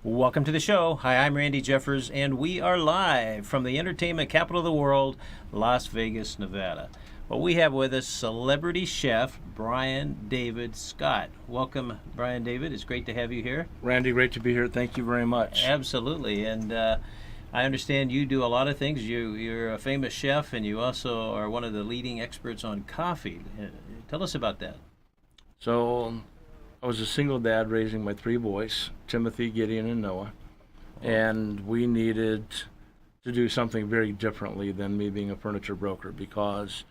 Welcome to the show. Hi, I'm Randy Jeffers, and we are live from the entertainment capital of the world, Las Vegas, Nevada. Well, we have with us celebrity chef Bryan-David Scott. Welcome, Bryan-David. It's great to have you here. Randy, great to be here. Thank you very much. Absolutely. And I understand you do a lot of things. You're a famous chef, and you also are one of the leading experts on coffee. Tell us about that. So, I was a single dad raising my three boys, Timothy, Gideon, and Noah, and we needed to do something very differently than me being a furniture broker because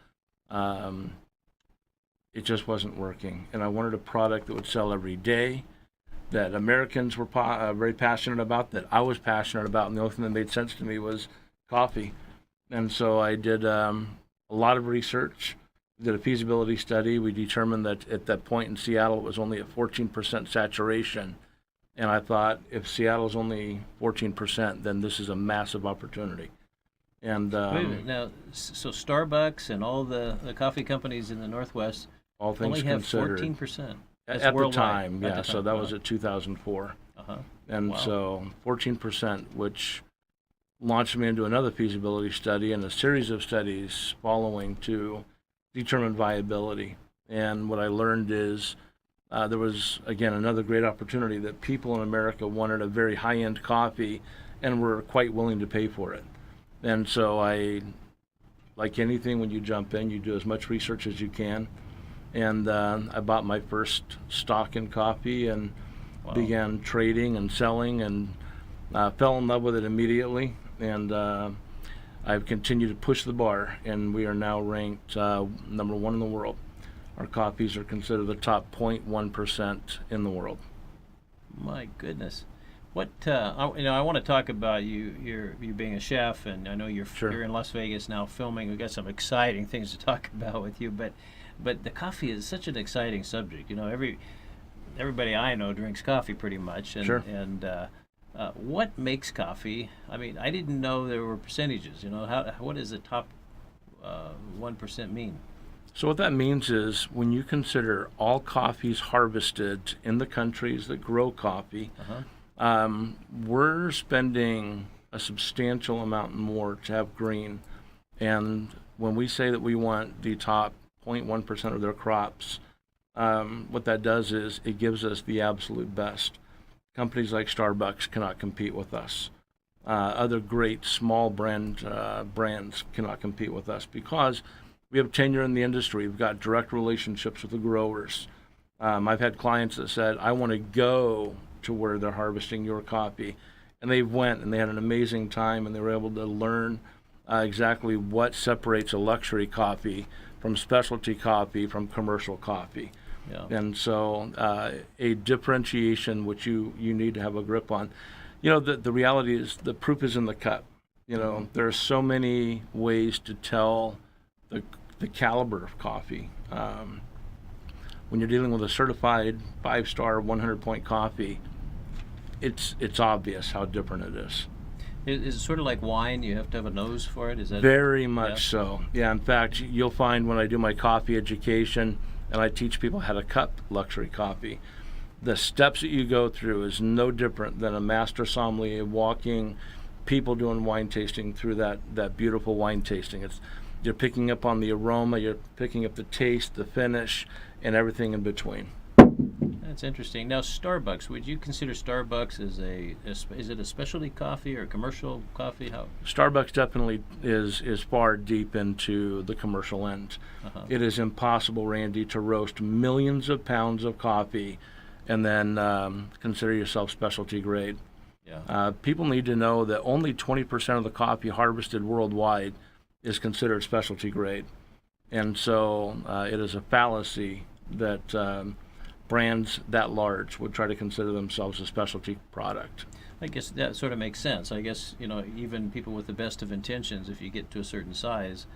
it just wasn't working. And I wanted a product that would sell every day, that Americans were very passionate about, that I was passionate about, and the only thing that made sense to me was coffee. And so I did a lot of research, did a feasibility study. We determined that at that point in Seattle it was only at 14% saturation. And I thought, if Seattle's only 14%, then this is a massive opportunity. And Wait a minute. Now, so Starbucks and all the coffee companies in the Northwest all things only have considered, 14%. That's at the worldwide. time, At yeah. the time. So that was at 2004. Uh-huh. And Wow. so 14%, which launched me into another feasibility study and a series of studies following to determine viability. And what I learned is there was, again, another great opportunity that people in America wanted a very high-end coffee and were quite willing to pay for it. And so like anything, when you jump in, you do as much research as you can. And I bought my first stock in coffee and Wow. began trading and selling and fell in love with it immediately. And I've continued to push the bar, and we are now ranked number one in the world. Our coffees are considered the top 0.1% in the world. My goodness. What I want to talk about you being a chef, and I know you're Sure. you're in Las Vegas now filming. We've got some exciting things to talk about with you, but the coffee is such an exciting subject. You know, everybody I know drinks coffee pretty much, and Sure. what makes coffee? I mean, I didn't know there were percentages. You know, what does the top 1% mean? So what that means is when you consider all coffees harvested in the countries that grow coffee, we're spending a substantial amount more to have green. And when we say that we want the top 0.1% of their crops, what that does is it gives us the absolute best. Companies like Starbucks cannot compete with us. Other great small brands cannot compete with us because we have tenure in the industry. We've got direct relationships with the growers. I've had clients that said, I want to go to where they're harvesting your coffee. And they went and they had an amazing time, and they were able to learn exactly what separates a luxury coffee from specialty coffee from commercial coffee. Yeah. And so a differentiation which you need to have a grip on. You know, the reality is the proof is in the cup. You know, there are so many ways to tell the caliber of coffee. When you're dealing with a certified 5-star 100-point coffee, it's obvious how different it is. Is it sort of like wine? You have to have a nose for it? Is that Very much Yeah. so. Yeah, in fact, you'll find when I do my coffee education and I teach people how to cup luxury coffee, the steps that you go through is no different than a master sommelier walking people doing wine tasting through that beautiful wine tasting. You're picking up on the aroma, you're picking up the taste, the finish, and everything in between. That's interesting. Now, Starbucks. Would you consider Starbucks as is it a specialty coffee or a commercial coffee? How? Starbucks definitely is far deep into the commercial end. It is impossible, Randy, to roast millions of pounds of coffee and then consider yourself specialty grade. Yeah. People need to know that only 20% of the coffee harvested worldwide is considered specialty grade. And so it is a fallacy that brands that large would try to consider themselves a specialty product. I guess that sort of makes sense. I guess, even people with the best of intentions, if you get to a certain size,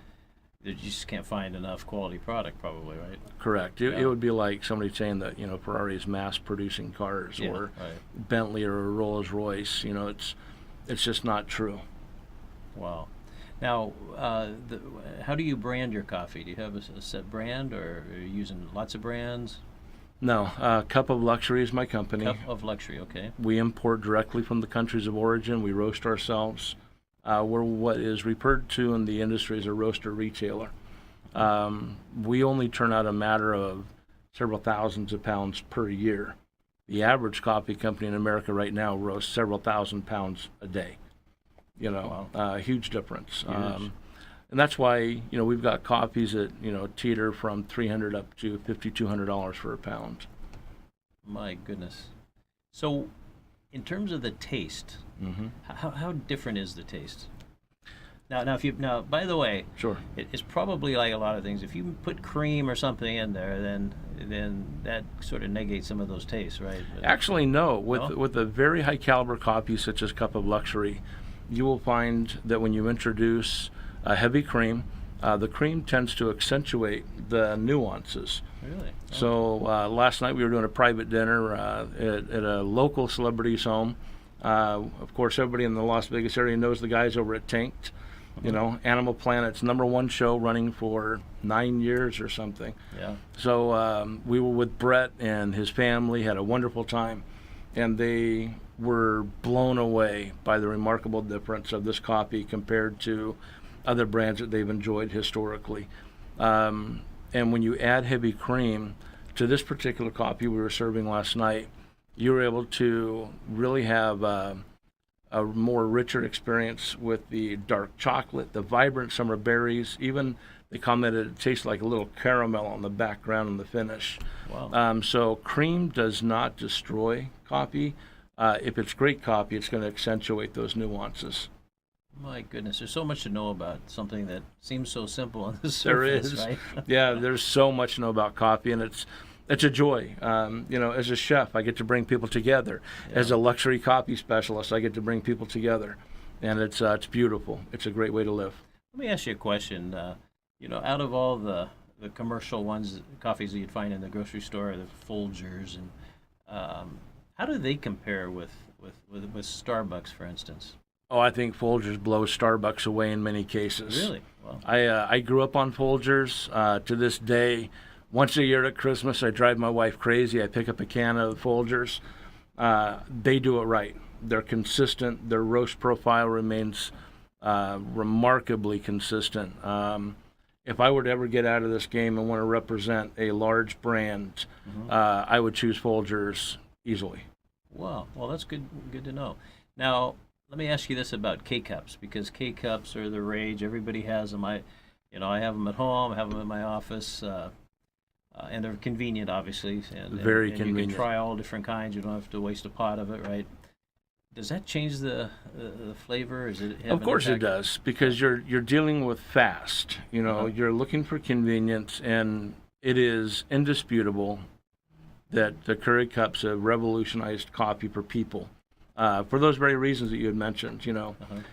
you just can't find enough quality product, probably, right? Correct. It would be like somebody saying that Ferrari is mass producing cars, Yeah, or right. Bentley or a Rolls Royce. It's just not true. Wow. Now, how do you brand your coffee? Do you have a set brand, or are you using lots of brands? No, Cup of Luxury is my company. Cup of Luxury, okay. We import directly from the countries of origin. We roast ourselves. We're what is referred to in the industry as a roaster retailer. We only turn out a matter of several thousands of pounds per year. The average coffee company in America right now roasts several thousand pounds a day. Wow. Huge difference. Huge. And that's why we've got coffees that teeter from $300 up to $5,200 for a pound. My goodness. So, in terms of the taste, how different is the taste? Now, by the way, Sure. it's probably like a lot of things. If you put cream or something in there, then that sort of negates some of those tastes, right? Actually, no. No? With a very high caliber coffee such as Cup of Luxury, you will find that when you introduce a heavy cream, the cream tends to accentuate the nuances. Really? Oh. So last night we were doing a private dinner at a local celebrity's home. Of course, everybody in the Las Vegas area knows the guys over at Tanked. Animal Planet's #1 show, running for 9 years or something. Yeah. So we were with Brett and his family, had a wonderful time, and they were blown away by the remarkable difference of this coffee compared to other brands that they've enjoyed historically. And when you add heavy cream to this particular coffee we were serving last night, you were able to really have a more richer experience with the dark chocolate, the vibrant summer berries. Even they commented it tastes like a little caramel on the background and the finish. Wow. So cream does not destroy coffee. If it's great coffee, it's going to accentuate those nuances. My goodness, there's so much to know about something that seems so simple on the There surface, is. right? Yeah, there's so much to know about coffee, and it's a joy. As a chef, I get to bring people together. Yeah. As a luxury coffee specialist, I get to bring people together, and it's beautiful. It's a great way to live. Let me ask you a question. Out of all the commercial ones, coffees that you'd find in the grocery store, the Folgers, and how do they compare with Starbucks, for instance? Oh, I think Folgers blows Starbucks away in many cases. Really? Wow. I grew up on Folgers. To this day, once a year at Christmas, I drive my wife crazy. I pick up a can of Folgers. They do it right. They're consistent. Their roast profile remains remarkably consistent. If I were to ever get out of this game and want to represent a large brand, I would choose Folgers easily. Wow. Well, that's good to know. Now, let me ask you this about K-Cups, because K-Cups are the rage. Everybody has them. I have them at home. I have them in my office. And they're convenient, obviously. Very and convenient. You can try all different kinds. You don't have to waste a pot of it, right? Does that change the flavor? Is it have Of an course it impact? does, because you're dealing with fast. You're looking for convenience, and it is indisputable that the Keurig cups have revolutionized coffee for people. For those very reasons that you had mentioned,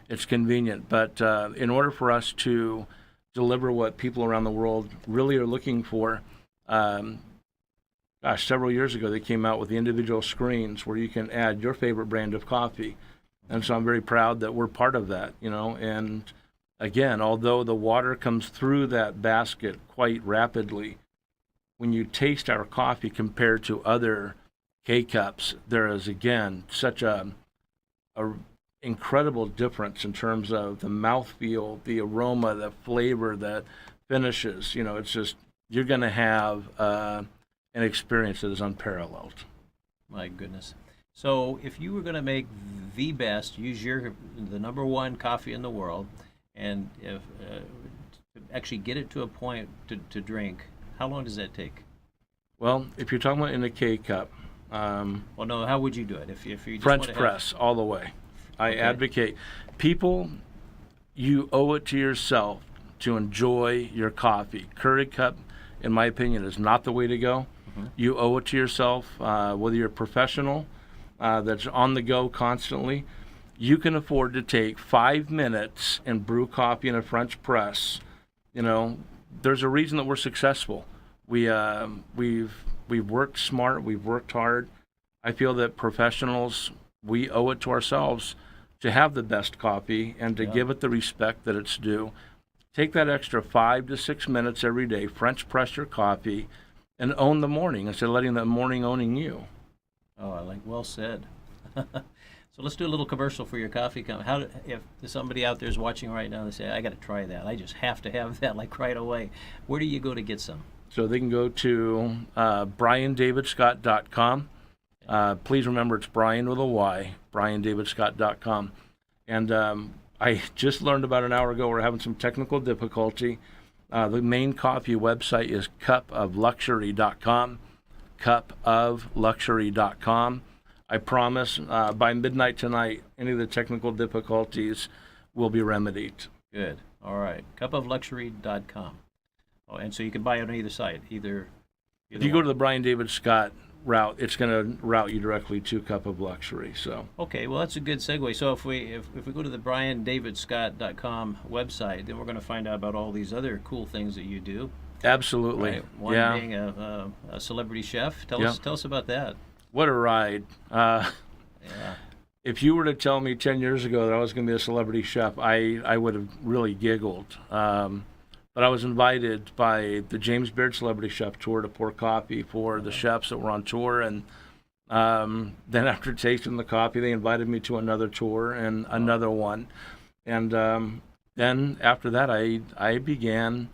it's convenient. But in order for us to deliver what people around the world really are looking for, several years ago they came out with the individual screens where you can add your favorite brand of coffee. And so I'm very proud that we're part of that, And again, although the water comes through that basket quite rapidly, when you taste our coffee compared to other K-Cups, there is, again, such a incredible difference in terms of the mouthfeel, the aroma, the flavor, the finishes. It's just, you're going to have an experience that is unparalleled. My goodness. So if you were going to make the best, use the #1 coffee in the world, and if to actually get it to a point to drink, how long does that take? Well, if you're talking about in a K-Cup, Well, no, how would you do it? If you just French want to press all the way. I Okay. advocate. People, you owe it to yourself to enjoy your coffee. Keurig cup, in my opinion, is not the way to go. You owe it to yourself, whether you're a professional that's on the go constantly. You can afford to take 5 minutes and brew coffee in a French press. There's a reason that we're successful. We've worked smart. We've worked hard. I feel that professionals, we owe it to ourselves to have the best coffee and to give it the respect that it's due. Take that extra 5 to 6 minutes every day, French press your coffee, and own the morning instead of letting the morning owning you. Oh, I like, well said. So let's do a little commercial for your coffee. If somebody out there is watching right now, they say, I got to try that. I just have to have that like right away. Where do you go to get some? So they can go to Bryan-David-Scott.com. Please remember it's Brian with a Y, Bryan-David-Scott.com. And I just learned about an hour ago we're having some technical difficulty. The main coffee website is cupofluxury.com, cupofluxury.com. I promise by midnight tonight, any of the technical difficulties will be remedied. Good. All right. Cupofluxury.com. Oh, and so you can buy it on either side. Either If you go to the Bryan-David Scott route, it's going to route you directly to Cup of Luxury. So okay, well that's a good segue. So if we go to the Bryan-David-Scott.com website, then we're going to find out about all these other cool things that you do. Absolutely. Right? One being a celebrity chef. Tell us about that. What a ride. Yeah. If you were to tell me 10 years ago that I was going to be a celebrity chef, I would have really giggled. But I was invited by the James Beard Celebrity Chef Tour to pour coffee for the chefs that were on tour. And then after tasting the coffee, they invited me to another tour and another one. And then after that, I began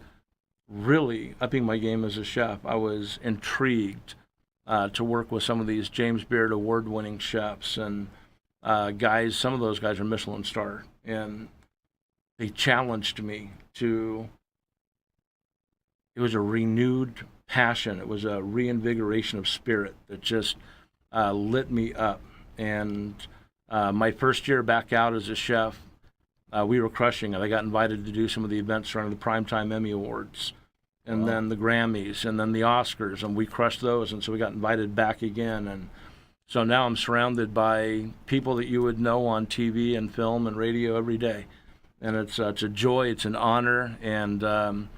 really upping my game as a chef. I was intrigued to work with some of these James Beard award-winning chefs and guys. Some of those guys are Michelin star, and they challenged me to. It was a renewed passion. It was a reinvigoration of spirit that just lit me up. And my first year back out as a chef, we were crushing it. I got invited to do some of the events surrounding the Primetime Emmy Awards, and then the Grammys, and then the Oscars, and we crushed those. And so we got invited back again. And so now I'm surrounded by people that you would know on TV and film and radio every day. And it's a joy. It's an honor. And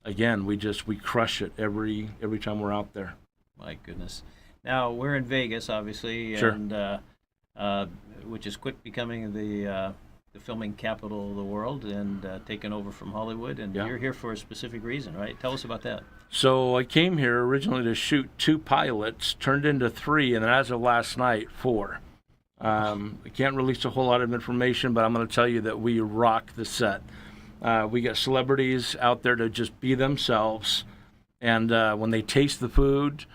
again, we crush it every time we're out there. My goodness. Now we're in Vegas, obviously, Sure. and which is quick becoming the filming capital of the world, and taken over from Hollywood. And Yeah. you're here for a specific reason, right? Tell us about that. So I came here originally to shoot 2 pilots, turned into 3, and then as of last night, 4. I can't release a whole lot of information, but I'm going to tell you that we rock the set. We get celebrities out there to just be themselves, and when they taste the food,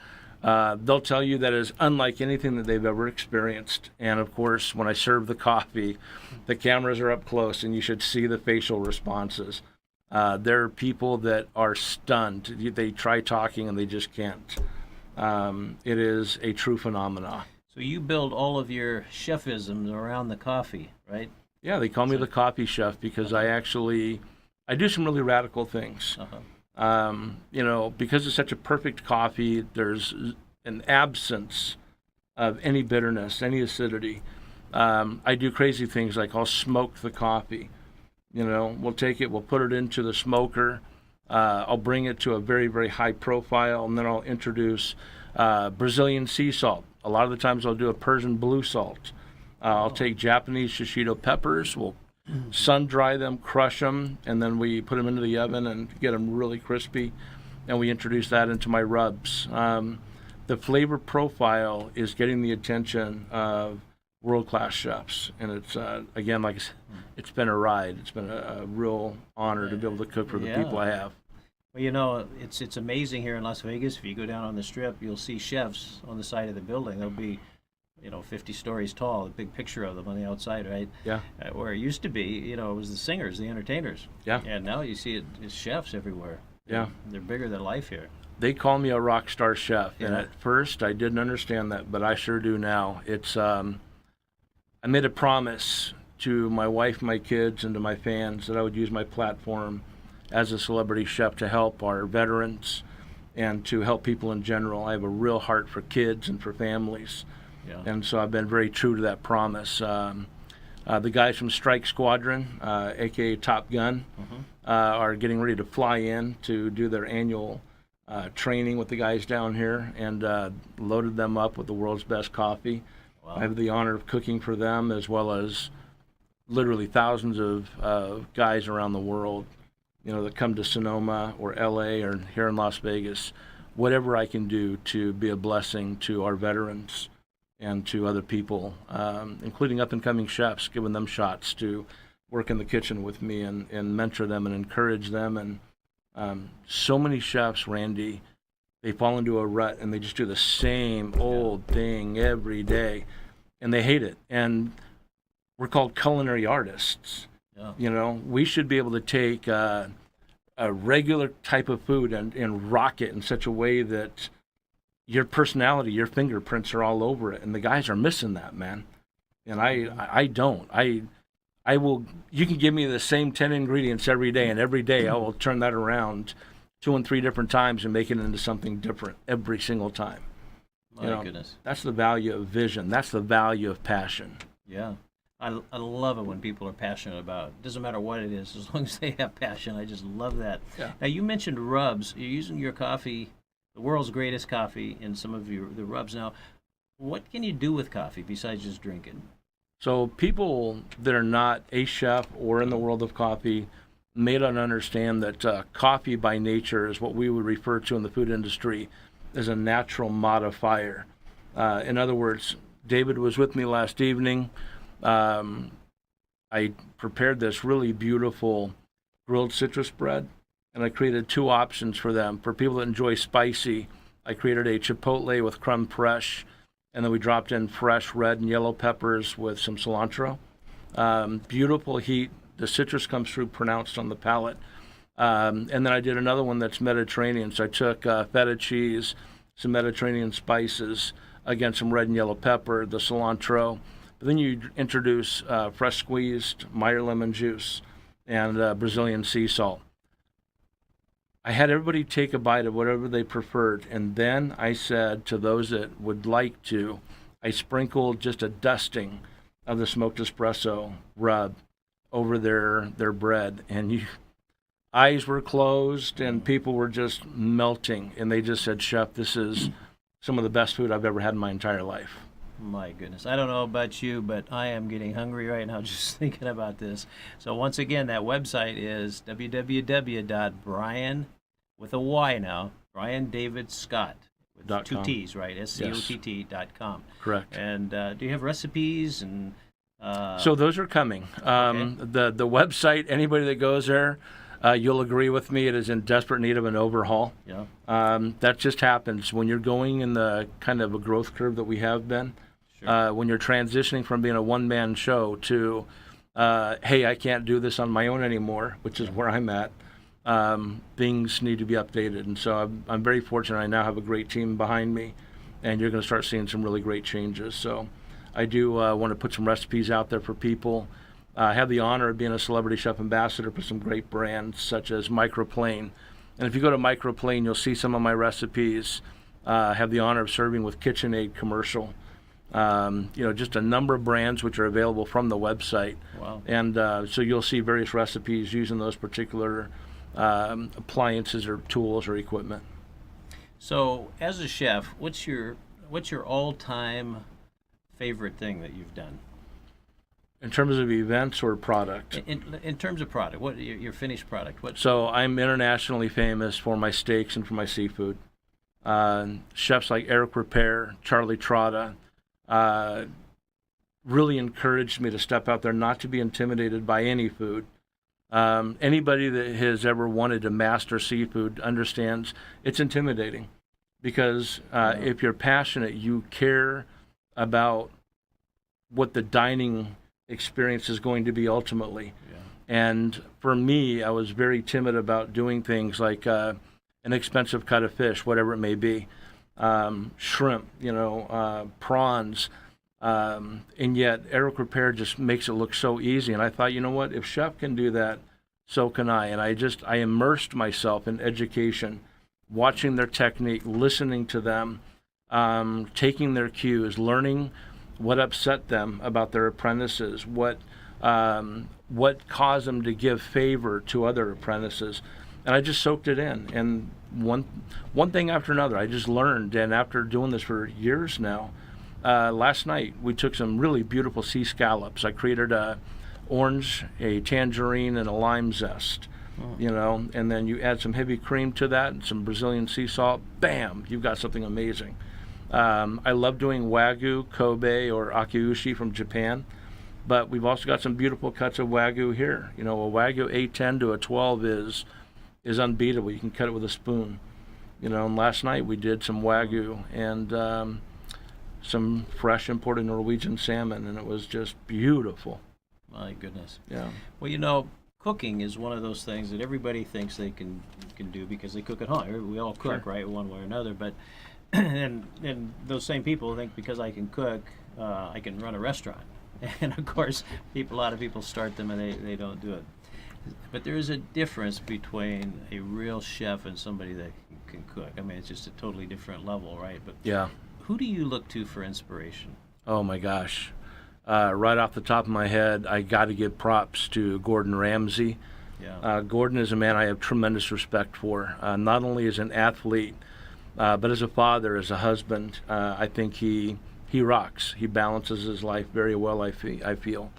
they'll tell you that it's unlike anything that they've ever experienced. And of course, when I serve the coffee, the cameras are up close, and you should see the facial responses. There are people that are stunned. They try talking, and they just can't. It is a true phenomenon. So you build all of your chefisms around the coffee, right? Yeah, they call me the coffee chef because I do some really radical things. Because it's such a perfect coffee, there's an absence of any bitterness, any acidity. I do crazy things like I'll smoke the coffee. We'll take it, we'll put it into the smoker. I'll bring it to a very, very high profile, and then I'll introduce Brazilian sea salt. A lot of the times I'll do a Persian blue salt. I'll take Japanese shishito peppers, we'll sun dry them, crush them, and then we put them into the oven and get them really crispy, and we introduce that into my rubs. The flavor profile is getting the attention of world-class chefs, and it's, again, like I said, it's been a ride. It's been a real honor to be able to cook for the people I have. Well, it's amazing here in Las Vegas. If you go down on the Strip, you'll see chefs on the side of the building. They'll be 50 stories tall, a big picture of them on the outside, right? Yeah. Where it used to be, it was the singers, the entertainers. Yeah. And now you see it's chefs everywhere. Yeah. They're bigger than life here. They call me a rock star chef, Yeah. and at first I didn't understand that, but I sure do now. It's I made a promise to my wife, my kids, and to my fans that I would use my platform as a celebrity chef to help our veterans and to help people in general. I have a real heart for kids and for families. Yeah. And so I've been very true to that promise. The guys from Strike Squadron, aka Top Gun, are getting ready to fly in to do their annual training with the guys down here, and loaded them up with the world's best coffee. Wow. I have the honor of cooking for them, as well as literally thousands of guys around the world, that come to Sonoma or LA or here in Las Vegas. whatever I can do to be a blessing to our veterans and to other people, including up-and-coming chefs, giving them shots to work in the kitchen with me and mentor them and encourage them. And so many chefs, Randy, they fall into a rut and they just do the same old thing every day, and they hate it. And we're called culinary artists. Yeah. You know, we should be able to take a regular type of food and rock it in such a way that your personality, your fingerprints are all over it. And the guys are missing that, man. And I don't. I will. You can give me the same 10 ingredients every day, and every day I will turn that around 2 and 3 different times and make it into something different every single time. My goodness. That's the value of vision. That's the value of passion. Yeah. I love it when people are passionate about it. Doesn't matter what it is, as long as they have passion. I just love that. Yeah. Now, you mentioned rubs. You're using your coffee, the world's greatest coffee, in some of the rubs. Now, what can you do with coffee besides just drinking? So people that are not a chef or in the world of coffee may not understand that coffee by nature is what we would refer to in the food industry as a natural modifier. In other words, David was with me last evening. I prepared this really beautiful grilled citrus bread, and I created 2 options for them. For people that enjoy spicy, I created a chipotle with creme fraiche, and then we dropped in fresh red and yellow peppers with some cilantro. Beautiful heat. The citrus comes through pronounced on the palate. And then I did another one that's Mediterranean. So I took feta cheese, some Mediterranean spices, again, some red and yellow pepper, the cilantro. But then you introduce fresh squeezed Meyer lemon juice and Brazilian sea salt. I had everybody take a bite of whatever they preferred, and then I said to those that would like to, I sprinkled just a dusting of the smoked espresso rub over their bread, and eyes were closed and people were just melting, and they just said, "Chef, this is some of the best food I've ever had in my entire life." My goodness. I don't know about you, but I am getting hungry right now just thinking about this. So once again, that website is www.Bryan, with a Y now, Bryan-David Scott, with 2 T's, right? SCOTT.com. Correct. And do you have recipes? And so those are coming. Okay. The website, anybody that goes there, you'll agree with me, it is in desperate need of an overhaul. Yeah. That just happens when you're going in the kind of a growth curve that we have been. Sure. When you're transitioning from being a one-man show to, hey, I can't do this on my own anymore, which is where I'm at, things need to be updated. And so I'm very fortunate I now have a great team behind me, and you're going to start seeing some really great changes. So I do want to put some recipes out there for people. I have the honor of being a celebrity chef ambassador for some great brands such as Microplane. And if you go to Microplane, you'll see some of my recipes. I have the honor of serving with KitchenAid commercial. Just a number of brands which are available from the website. Wow. And so you'll see various recipes using those particular appliances or tools or equipment. So as a chef, what's your all-time favorite thing that you've done? In terms of events or product? In terms of product, what your finished product? So I'm internationally famous for my steaks and for my seafood. Chefs like Eric Ripert, Charlie Trotta, really encouraged me to step out there, not to be intimidated by any food. Anybody that has ever wanted to master seafood understands it's intimidating because if you're passionate, you care about what the dining experience is going to be ultimately. Yeah. And for me, I was very timid about doing things like an expensive cut of fish, whatever it may be, shrimp, prawns, and yet Eric Ripert just makes it look so easy. And I thought, you know what, if chef can do that, so can I. And I immersed myself in education, watching their technique, listening to them, taking their cues, learning what upset them about their apprentices, what caused them to give favor to other apprentices. And I just soaked it in. And one thing after another, I just learned. And after doing this for years now, last night we took some really beautiful sea scallops. I created a orange, a tangerine, and a lime zest. you know, and then you add some heavy cream to that and some Brazilian sea salt, bam, you've got something amazing. I love doing Wagyu, Kobe, or Akiushi from Japan, but we've also got some beautiful cuts of Wagyu here. You know, a Wagyu A10 to a 12 is unbeatable. You can cut it with a spoon. You know, and last night we did some Wagyu and some fresh imported Norwegian salmon, and it was just beautiful. My goodness. Yeah. Well, you know, cooking is one of those things that everybody thinks they can do because they cook at home. We all cook, Sure. right, one way or another. But and those same people think because I can cook, I can run a restaurant. And of course, a lot of people start them and they don't do it. But there is a difference between a real chef and somebody that can cook. I mean, it's just a totally different level, right? But Yeah. who do you look to for inspiration? Oh my gosh. Right off the top of my head, I got to give props to Gordon Ramsay. Yeah. Gordon is a man I have tremendous respect for, not only as an athlete, but as a father, as a husband. I think he rocks. He balances his life very well, I feel.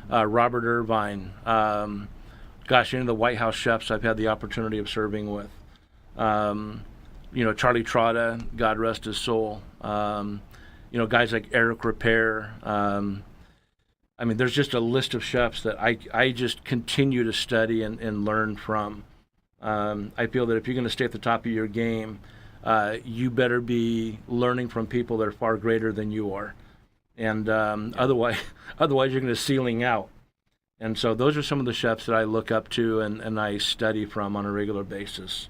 Robert Irvine, gosh, any of the White House chefs I've had the opportunity of serving with. You know, Charlie Trotta, God rest his soul. You know, guys like Eric Repair. I mean, there's just a list of chefs that I just continue to study and learn from. I feel that if you're going to stay at the top of your game, you better be learning from people that are far greater than you are. And otherwise you're going to ceiling out. And so those are some of the chefs that I look up to and I study from on a regular basis.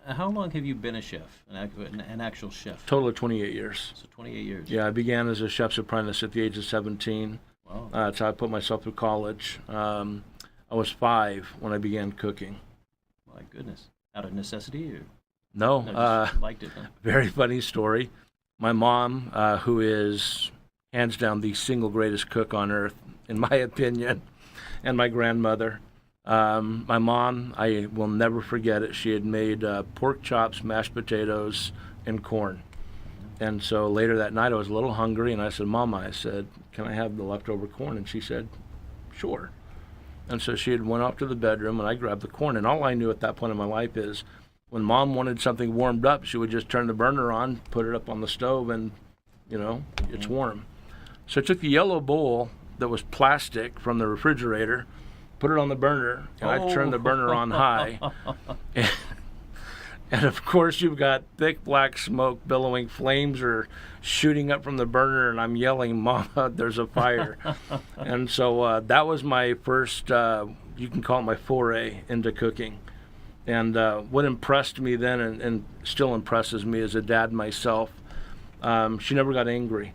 How long have you been a chef, an actual chef? Total of 28 years. So 28 years. Yeah, I began as a chef's apprentice at the age of 17. Wow. That's how I put myself through college. I was 5 when I began cooking. My goodness. Out of necessity? Or No, just liked it, huh? very funny story. My mom, who is hands down the single greatest cook on earth, in my opinion, and my grandmother. My mom, I will never forget it. She had made pork chops, mashed potatoes, and corn. And so later that night I was a little hungry, and I said, Mama, I said, can I have the leftover corn? And she said, sure. And so she had went off to the bedroom, and I grabbed the corn. And all I knew at that point in my life is when Mom wanted something warmed up, she would just turn the burner on, put it up on the stove, and, you know, it's warm. So I took the yellow bowl that was plastic from the refrigerator, put it on the burner, and I turned the burner on high. And of course, you've got thick black smoke billowing, flames are shooting up from the burner, and I'm yelling, Mama, there's a fire. And so that was my first, you can call it my foray into cooking. And what impressed me then and still impresses me as a dad myself, she never got angry.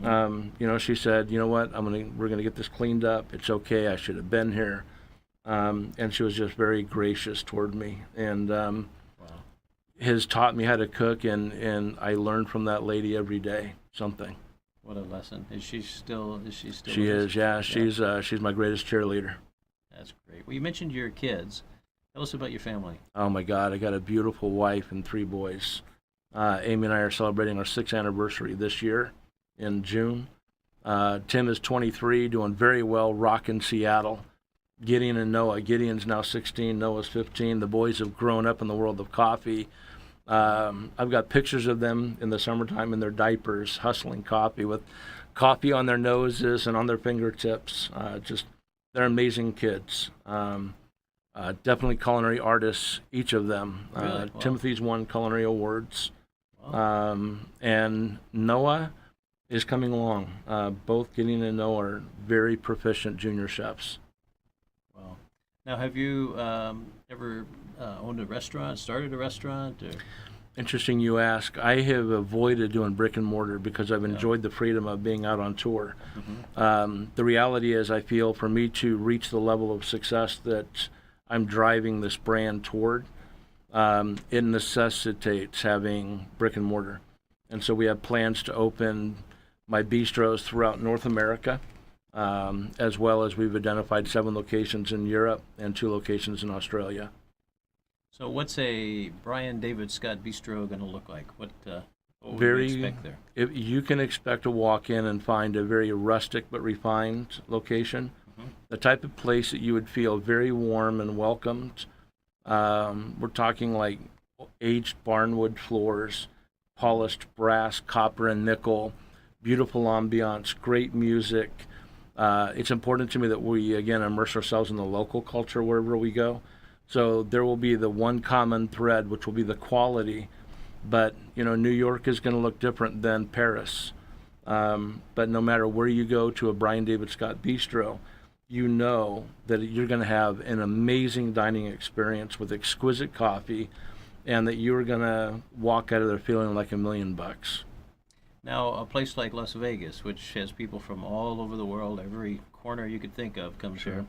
You know, she said, you know what, we're gonna get this cleaned up. It's okay, I should have been here. And she was just very gracious toward me. And has taught me how to cook, and I learn from that lady every day something. What a lesson. Is she still? She is, yeah. She's my greatest cheerleader. That's great. Well, you mentioned your kids. Tell us about your family. Oh my God, I got a beautiful wife and 3 boys. Amy and I are celebrating our 6th anniversary this year in June. Tim is 23, doing very well, rocking Seattle. Gideon and Noah. Gideon's now 16, Noah's 15. The boys have grown up in the world of coffee. I've got pictures of them in the summertime in their diapers, hustling coffee with coffee on their noses and on their fingertips. They're amazing kids. Definitely culinary artists, each of them. Really? Wow. Timothy's won culinary awards. Wow. And Noah is coming along. Both Gideon and Noah are very proficient junior chefs. Wow. Now, have you ever owned a restaurant, started a restaurant? Or? Interesting you ask. I have avoided doing brick and mortar because I've enjoyed the freedom of being out on tour. Mm-hmm. The reality is I feel for me to reach the level of success that I'm driving this brand toward, it necessitates having brick and mortar. And so we have plans to open my bistros throughout North America, as well as we've identified 7 locations in Europe and 2 locations in Australia. So what's a Bryan-David Scott bistro going to look like? What would Very, you expect there? You can expect to walk in and find a very rustic but refined location. the type of place that you would feel very warm and welcomed. We're talking like aged barnwood floors, polished brass, copper, and nickel, beautiful ambiance, great music. It's important to me that we, again, immerse ourselves in the local culture wherever we go. So there will be the one common thread, which will be the quality. But, New York is going to look different than Paris. But no matter where you go to a Bryan-David Scott bistro, you know that you're going to have an amazing dining experience with exquisite coffee, and that you're going to walk out of there feeling like $1,000,000. Now, a place like Las Vegas, which has people from all over the world, every corner you could think of comes here.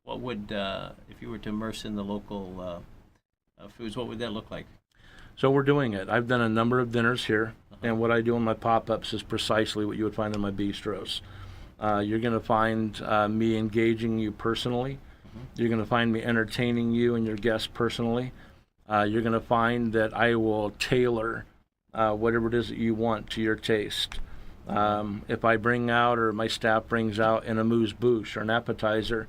What would, if you were to immerse in the local foods, what would that look like? So we're doing it. I've done a number of dinners here, and what I do in my pop-ups is precisely what you would find in my bistros. You're going to find me engaging you personally. You're going to find me entertaining you and your guests personally. You're going to find that I will tailor whatever it is that you want to your taste. If I bring out, or my staff brings out, an amuse-bouche or an appetizer,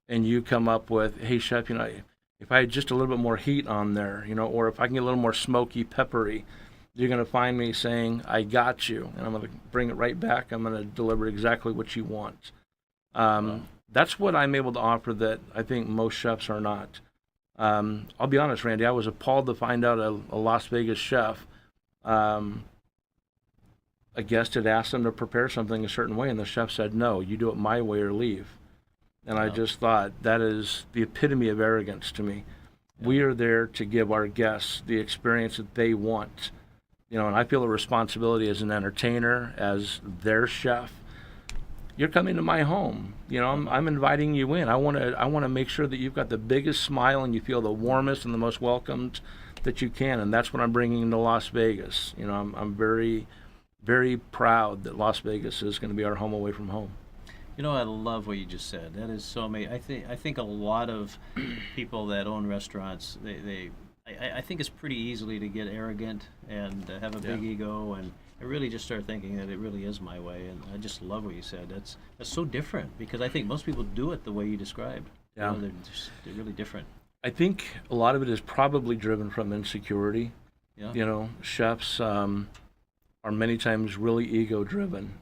and you come up with, hey chef, if I had just a little bit more heat on there, or if I can get a little more smoky, peppery, you're going to find me saying, I got you, and I'm going to bring it right back. I'm going to deliver exactly what you want. That's what I'm able to offer that I think most chefs are not. I'll be honest, Randy, I was appalled to find out a Las Vegas chef, a guest had asked them to prepare something a certain way, and the chef said, no, you do it my way or leave. And I just thought, that is the epitome of arrogance to me. We are there to give our guests the experience that they want. And I feel a responsibility as an entertainer, as their chef. You're coming to my home. I'm inviting you in. I want to make sure that you've got the biggest smile and you feel the warmest and the most welcomed that you can. And that's what I'm bringing into Las Vegas. I'm very, very proud that Las Vegas is going to be our home away from home. I love what you just said. That is so amazing. I think a lot of people that own restaurants, I think it's pretty easily to get arrogant and have a big ego, and I really just start thinking that it really is my way. And I just love what you said. That's so different, because I think most people do it the way you described. Yeah, they're really different. I think a lot of it is probably driven from insecurity. Yeah. Chefs are many times really ego driven.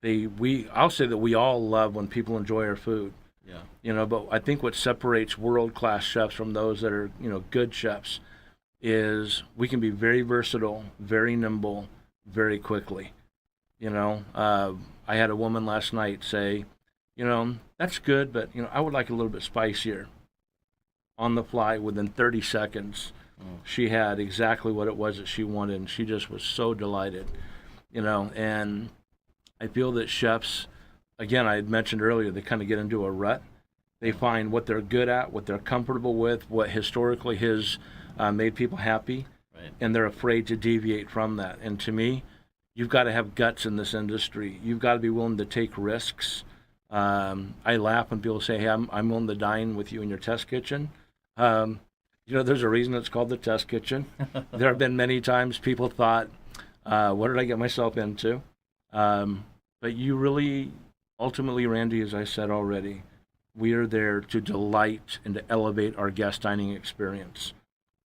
I'll say that we all love when people enjoy our food. Yeah. But I think what separates world-class chefs from those that are, good chefs is we can be very versatile, very nimble, very quickly. I had a woman last night say, that's good, but, I would like a little bit spicier. On the fly, within 30 seconds, she had exactly what it was that she wanted, and she just was so delighted, and I feel that chefs, again, I had mentioned earlier, they kind of get into a rut. They find what they're good at, what they're comfortable with, what historically has made people happy, right, and they're afraid to deviate from that. And to me, you've got to have guts in this industry. You've got to be willing to take risks. I laugh when people say, hey, I'm willing to dine with you in your test kitchen. There's a reason it's called the test kitchen. There have been many times people thought, what did I get myself into? But you really, ultimately, Randy, as I said already, we are there to delight and to elevate our guest dining experience.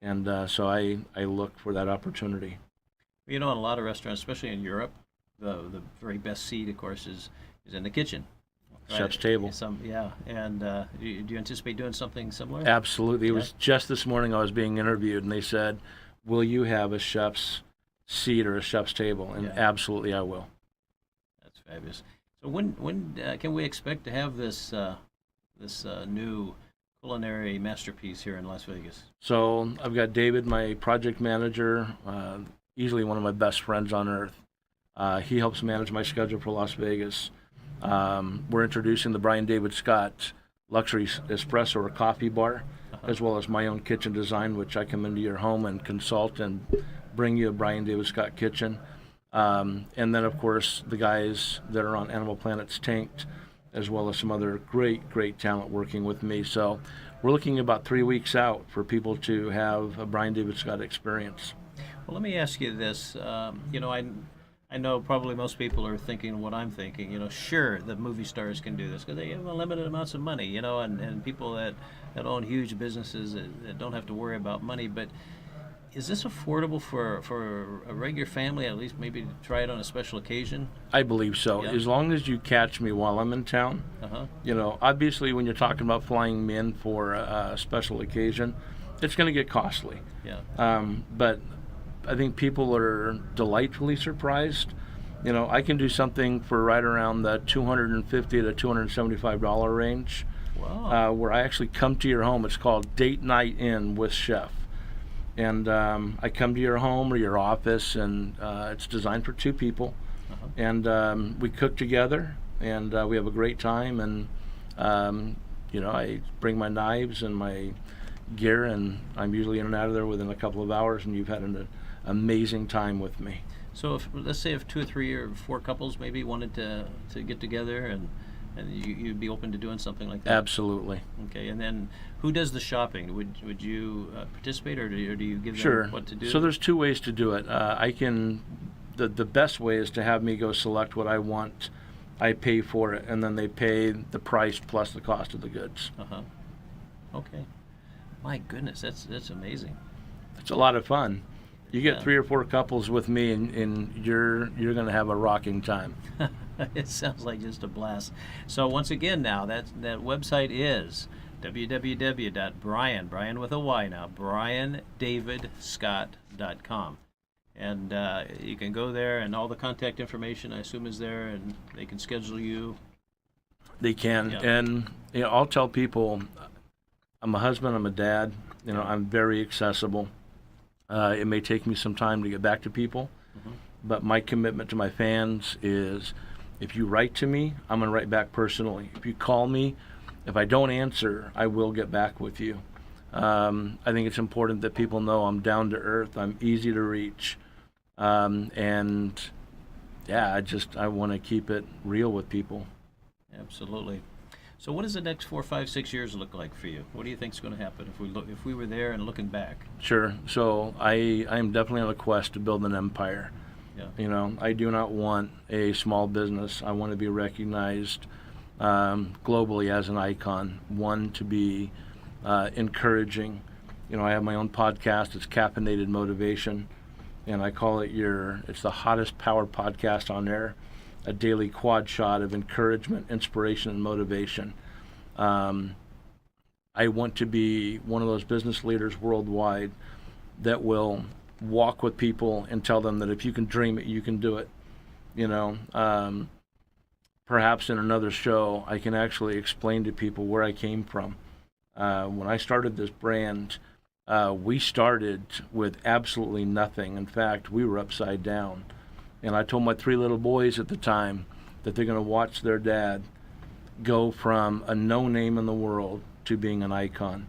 And so I look for that opportunity. In a lot of restaurants, especially in Europe, the very best seat, of course, is in the kitchen. Right? Chef's table. And do you anticipate doing something similar? Absolutely. It was just this morning I was being interviewed, and they said, will you have a chef's seat or a chef's table? And absolutely I will. That's fabulous. So when can we expect to have this new culinary masterpiece here in Las Vegas? So I've got David, my project manager, easily one of my best friends on earth. He helps manage my schedule for Las Vegas. We're introducing the Bryan-David Scott luxury espresso or coffee bar, as well as my own kitchen design, which I come into your home and consult and bring you a Bryan-David Scott kitchen. And then, of course, the guys that are on Animal Planet's Tanked, as well as some other great talent working with me. So we're looking about 3 weeks out for people to have a Bryan-David Scott experience. Well, let me ask you this. I know probably most people are thinking what I'm thinking. Sure, the movie stars can do this because they have unlimited amounts of money. And people that own huge businesses that don't have to worry about money. But is this affordable for a regular family? At least maybe to try it on a special occasion. I believe so. Yeah. As long as you catch me while I'm in town. Obviously when you're talking about flying me in for a special occasion, it's going to get costly. Yeah. But I think people are delightfully surprised. I can do something for right around the $250 to $275 range. Wow. Where I actually come to your home. It's called Date Night In with Chef. And I come to your home or your office, and it's designed for 2 people. Uh-huh. And we cook together, and we have a great time. And, I bring my knives and my gear, and I'm usually in and out of there within a couple of hours, and you've had an amazing time with me. So let's say if 2 or 3 or 4 couples maybe wanted to get together and you'd be open to doing something like that? Absolutely. Okay, and then who does the shopping? Would you participate, or do you give Sure. them what to do? So there's 2 ways to do it. The best way is to have me go select what I want. I pay for it, and then they pay the price plus the cost of the goods. Uh-huh. Okay. My goodness, that's amazing. It's a lot of fun. You get Yeah. 3 or 4 couples with me, and you're going to have a rocking time. It sounds like just a blast. So once again, now that website is Brian with a Y now, BryanDavidScott.com. And you can go there, and all the contact information, I assume, is there, and they can schedule you. They can. Yeah. And I'll tell people, I'm a husband, I'm a dad. I'm very accessible. It may take me some time to get back to people, but my commitment to my fans is, if you write to me, I'm going to write back personally. If you call me, if I don't answer, I will get back with you. I think it's important that people know I'm down to earth, I'm easy to reach, and yeah, I want to keep it real with people. Absolutely. So what does the next 4, 5, 6 years look like for you? What do you think is going to happen if we were there and looking back? Sure. So I am definitely on a quest to build an empire. Yeah. I do not want a small business. I want to be recognized globally as an icon. One, to be encouraging. I have my own podcast. It's Caffeinated Motivation, and I call it it's the hottest power podcast on air. A daily quad shot of encouragement, inspiration, and motivation. I want to be one of those business leaders worldwide that will walk with people and tell them that if you can dream it, you can do it. Perhaps in another show, I can actually explain to people where I came from. When I started this brand, we started with absolutely nothing. In fact, we were upside down. And I told my 3 little boys at the time that they're going to watch their dad go from a no name in the world to being an icon.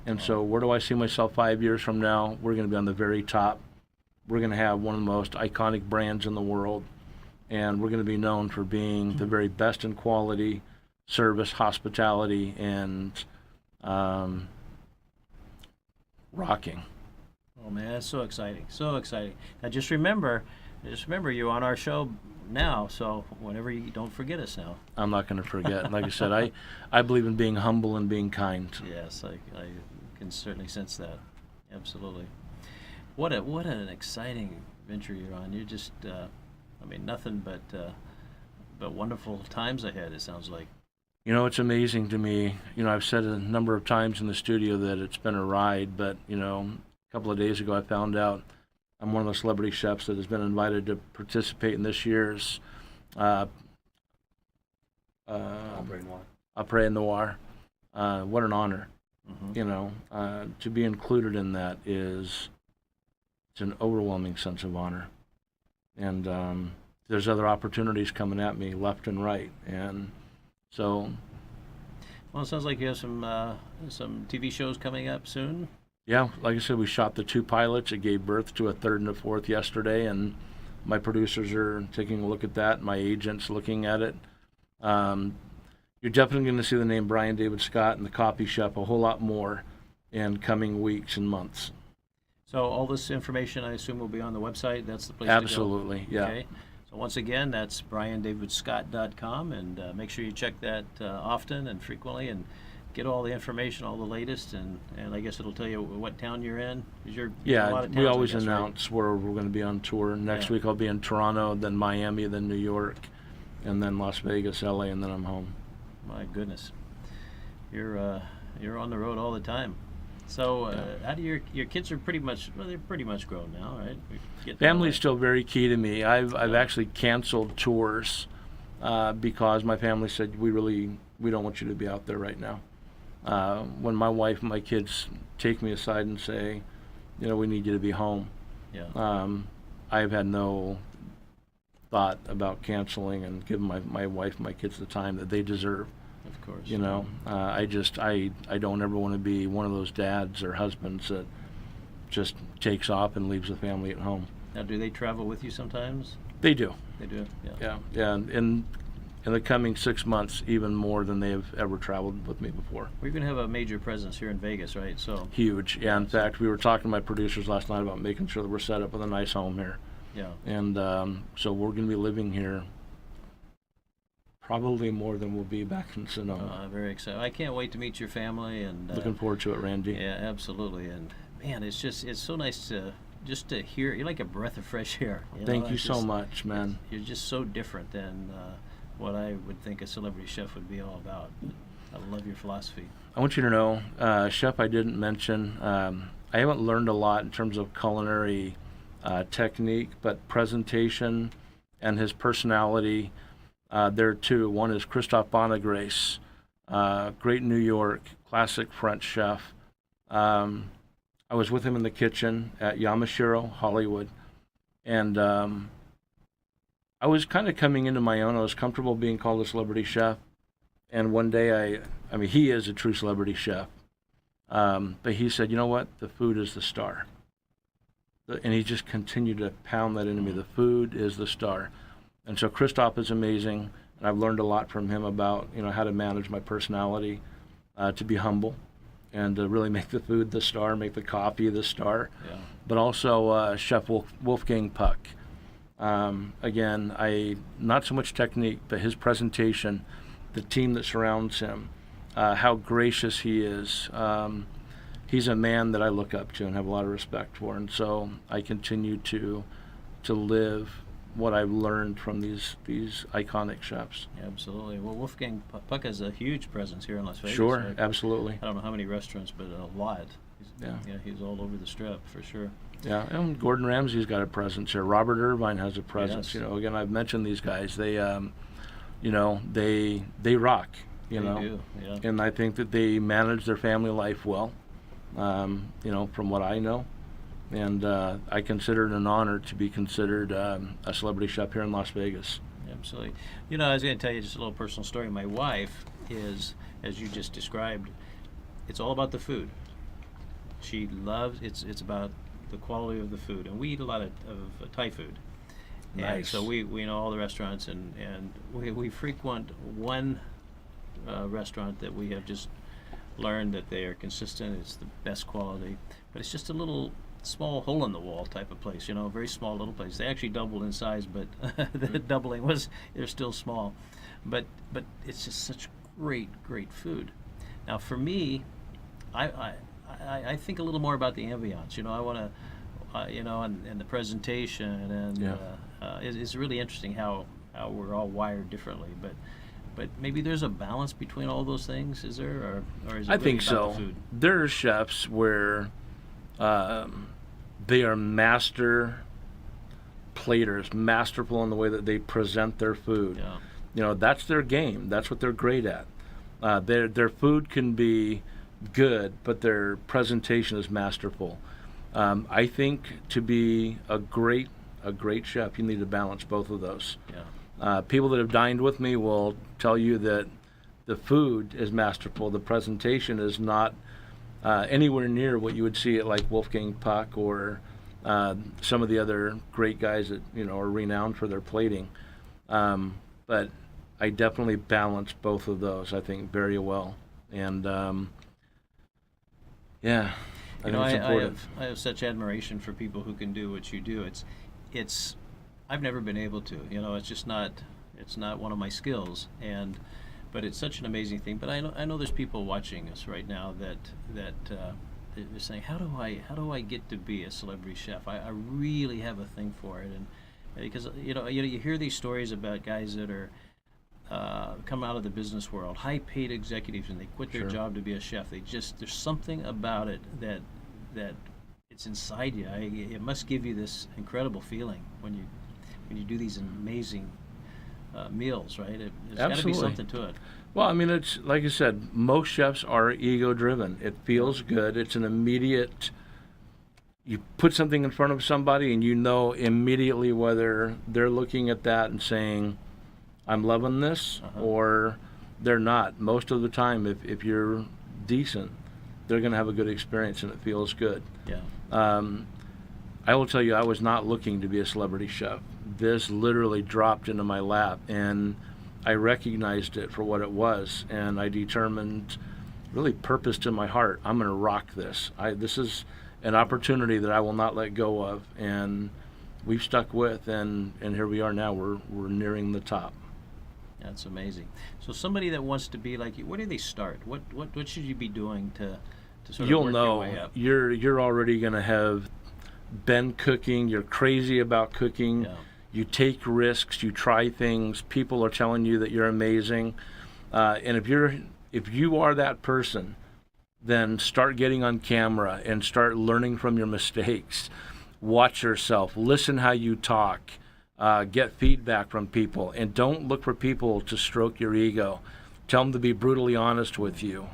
And so where do I see myself 5 years from now? We're going to be on the very top. We're going to have one of the most iconic brands in the world. And we're going to be known for being the very best in quality, service, hospitality, and rocking. Oh man, that's so exciting. So exciting. Now just remember you're on our show now, so whenever you don't forget us now. I'm not going to forget. Like I said, I believe in being humble and being kind. Yes, I can certainly sense that. Absolutely. What an exciting venture you're on. You're just nothing but wonderful times ahead, it sounds like. It's amazing to me. I've said a number of times in the studio that it's been a ride, but a couple of days ago I found out I'm one of the celebrity chefs that has been invited to participate in this year's Après Noir. What an honor. Mm-hmm. To be included in that it's an overwhelming sense of honor. And there's other opportunities coming at me left and right. And so... Well, it sounds like you have some TV shows coming up soon. Yeah, like I said, we shot the 2 pilots. It gave birth to a 3rd and a 4th yesterday, and my producers are taking a look at that. My agent's looking at it. You're definitely going to see the name Bryan-David Scott and the Coffee Chef a whole lot more in coming weeks and months. So all this information, I assume, will be on the website. That's the place Absolutely, to go. yeah. Okay. So once again, that's BryanDavidScott.com, and make sure you check that often and frequently, and get all the information, all the latest, and I guess it'll tell you what town you're in. 'Cause you're in a lot of towns, we always I guess, right? announce where we're going to be on tour. Next week I'll be in Toronto, then Miami, then New York, and then Las Vegas, LA, and then I'm home. My goodness, you're on the road all the time. So how do your kids are pretty much, well, they're pretty much grown now, right? Family's still very key to me. I've actually canceled tours because my family said we don't want you to be out there right now. When my wife and my kids take me aside and say, we need you to be home. Yeah. I've had no thought about canceling and giving my wife and my kids the time that they deserve. Of course. I don't ever want to be one of those dads or husbands that just takes off and leaves the family at home. Now, do they travel with you sometimes? They do. They do. Yeah. And in the coming 6 months, even more than they have ever traveled with me before. We're going to have a major presence here in Vegas, right? So huge. Yeah. In fact, we were talking to my producers last night about making sure that we're set up with a nice home here. Yeah. And so we're going to be living here probably more than we'll be back in Sonoma. Very excited. I can't wait to meet your family, and looking forward to it, Randy. Yeah, absolutely. And man, it's so nice to hear. You're like a breath of fresh air. Thank you so much, man. You're just so different than what I would think a celebrity chef would be all about. I love your philosophy. I want you to know, chef, I didn't mention. I haven't learned a lot in terms of culinary technique, but presentation and his personality. There too. One is Christophe Bonagrace, great New York, classic French chef. I was with him in the kitchen at Yamashiro, Hollywood, and I was kind of coming into my own. I was comfortable being called a celebrity chef, and one day I mean, he is a true celebrity chef, but he said, you know what, the food is the star. And he just continued to pound that into me. The food is the star. And so Christophe is amazing, and I've learned a lot from him about how to manage my personality, to be humble, and to really make the food the star, make the coffee the star. Yeah. But also Chef Wolfgang Puck. Again, not so much technique, but his presentation, the team that surrounds him, how gracious he is. He's a man that I look up to and have a lot of respect for, and so I continue to live what I've learned from these iconic chefs. Yeah, absolutely. Well, Wolfgang Puck has a huge presence here in Las Vegas. Sure, right? absolutely. I don't know how many restaurants, but a lot. He's all over the Strip for sure. Yeah, and Gordon Ramsay's got a presence here. Robert Irvine has a presence. Yes. Again, I've mentioned these guys. They, they rock. They do, yeah. And I think that they manage their family life well. From what I know. And I consider it an honor to be considered a celebrity chef here in Las Vegas. Absolutely. I was going to tell you just a little personal story. My wife is, as you just described, it's all about the food. She loves, it's about the quality of the food. And we eat a lot of Thai food. Nice. And so we know all the restaurants, and we frequent one restaurant that we have just learned that they are consistent. It's the best quality, but it's just a little small hole in the wall type of place, very small little place. They actually doubled in size, but the doubling was, they're still small, but it's just such great food. Now for me, I think a little more about the ambiance. I want to and the presentation, and it's really interesting how we're all wired differently, but maybe there's a balance between all those things, is there? Or is it I really think about so. the food? There are chefs where they are master platers, masterful in the way that they present their food. Yeah. That's their game. That's what they're great at. Their food can be good, but their presentation is masterful. I think to be a great chef, you need to balance both of those. Yeah. People that have dined with me will tell you that the food is masterful. The presentation is not anywhere near what you would see at like Wolfgang Puck or some of the other great guys that are renowned for their plating. But I definitely balance both of those, I think, very well. And I think it's important. I have such admiration for people who can do what you do. It's I've never been able to. It's just not. It's not one of my skills, but it's such an amazing thing. But I know there's people watching us right now that they're saying, how do I get to be a celebrity chef? I really have a thing for it, and because you hear these stories about guys that are come out of the business world, high-paid executives, and they quit their Sure. job to be a chef. There's something about it that it's inside you. It must give you this incredible feeling when you do these amazing meals, right? There's got to be Absolutely. something to it. Well, I mean, it's like I said, most chefs are ego-driven. It feels good. It's an immediate. You put something in front of somebody, and you know immediately whether they're looking at that and saying, "I'm loving this," or they're not. Most of the time, if you're decent, they're going to have a good experience, and it feels good. Yeah. I will tell you, I was not looking to be a celebrity chef. This literally dropped into my lap, and I recognized it for what it was, and I determined, really purposed in my heart, I'm going to rock this. This is an opportunity that I will not let go of, and we've stuck with, and here we are now. We're nearing the top. That's amazing. So somebody that wants to be like you, where do they start? What should you be doing to sort of You'll work know your way up? you're already going to have been cooking. You're crazy about cooking. Yeah. You take risks. You try things. People are telling you that you're amazing, and if you are that person, then start getting on camera and start learning from your mistakes. Watch yourself. Listen how you talk. Get feedback from people, and don't look for people to stroke your ego. Tell them to be brutally honest with you,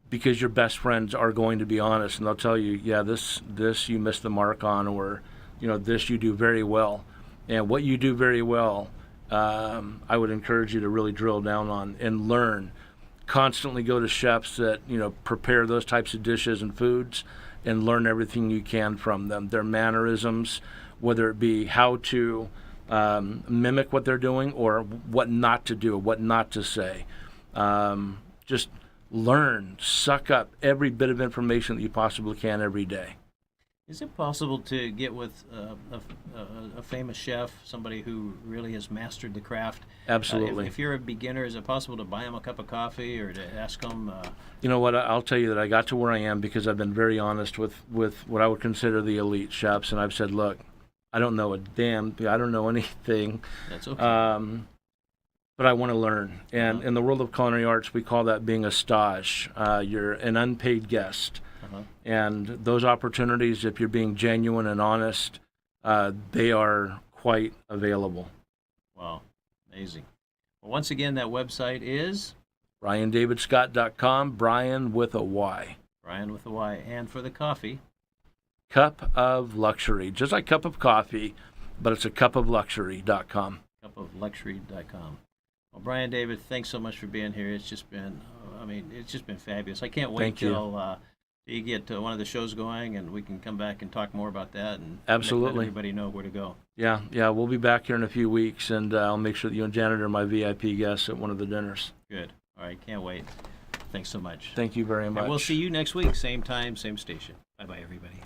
because your best friends are going to be honest, and they'll tell you, yeah, this you missed the mark on, or this you do very well. And what you do very well, I would encourage you to really drill down on and learn. Constantly go to chefs that prepare those types of dishes and foods, and learn everything you can from them. Their mannerisms, whether it be how to mimic what they're doing, or what not to do, what not to say. Just learn, suck up every bit of information that you possibly can every day. Is it possible to get with a famous chef, somebody who really has mastered the craft? Absolutely. If you're a beginner, is it possible to buy them a cup of coffee or to ask them? You know what? I'll tell you that I got to where I am because I've been very honest with what I would consider the elite chefs, and I've said, look, I don't know I don't know anything. That's okay. But I want to learn. And in the world of culinary arts, we call that being a stage. You're an unpaid guest. And those opportunities, if you're being genuine and honest, they are quite available. Wow, amazing. Well, once again, that website is? BryanDavidScott.com, Bryan with a Y. Bryan with a Y. And for the coffee? Cup of Luxury. Just like cup of coffee, but it's a cupofluxury.com. Cupofluxury.com. Well, Bryan-David, thanks so much for being here. It's just been fabulous. I can't wait Thank you. till you get one of the shows going, and we can come back and talk more about that and Absolutely. let everybody know where to go. Yeah, we'll be back here in a few weeks, and I'll make sure that you and Janet are my VIP guests at one of the dinners. Good. All right, can't wait. Thanks so much. Thank you very much. And we'll see you next week, same time, same station. Bye-bye, everybody.